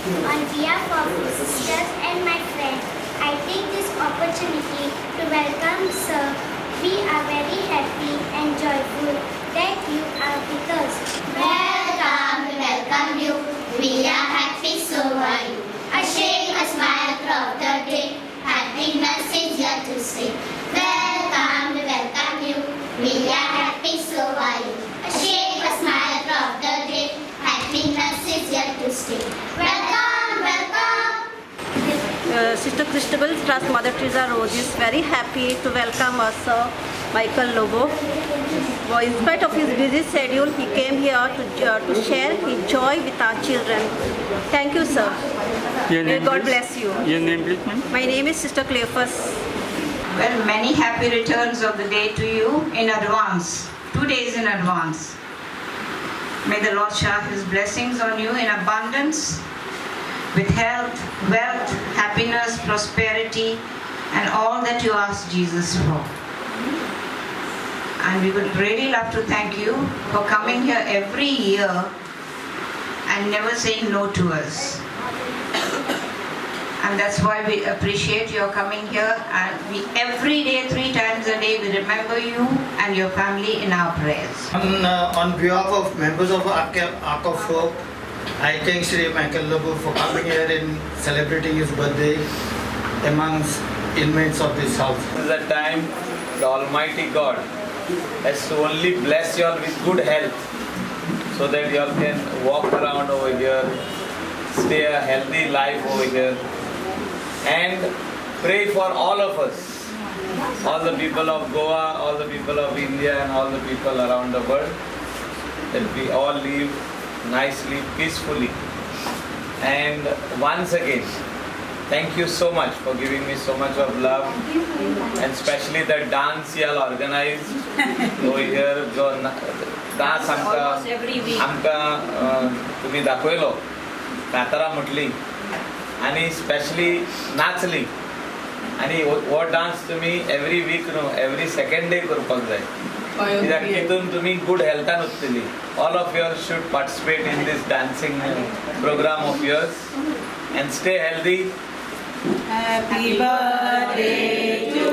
On behalf of my sisters and my friends, I take this opportunity to welcome Sir. We are very happy and joyful that you are with us. Welcome you. We are happy, so are you. A shake, a smile throughout the day. Happiness is here to stay. Welcome you. We are happy, so are you. A shake, a smile throughout the day. Happiness is here to stay. Welcome. Sister Christabel Trust Mother Teresa Rose is very happy to welcome us, Michael Lobo. In spite of his busy schedule, he came here to share his joy with our children. Thank you, sir. May God bless you. Your name, please, ma'am? My name is Sister Cleophas. Well, many happy returns of the day to you in advance, 2 days in advance. May the Lord shower His blessings on you in abundance, with health, wealth, happiness, prosperity, and all that you ask Jesus for. And we would really love to thank you for coming here every year and never saying no to us. And that's why we appreciate your coming here, and we every day, 3 times a day, we remember you and your family in our prayers. On behalf of members of Ark of Hope, I thank Sri Michael Lobo for coming here and celebrating his birthday amongst inmates of this house. This is a time the Almighty God has to only bless you all with good health, so that you all can walk around over here, stay a healthy life over here, and pray for all of us, all the people of Goa, all the people of India, and all the people around the world, that we all live nicely, peacefully. And once again, thank you so much for giving me so much of love, and especially the dance you all organized over here. Dance आमकां तुम्ही दाखयलो, कातरां म्हटली, आणि specially नाचली, आणि हो dance तुम्ही every week न्हू, every second day करपाक जाय, कित्याक तितून तुम्ही गुड हेल्थान उरतली. All of yours should participate in this dancing programme of yours and stay healthy. Happy birthday to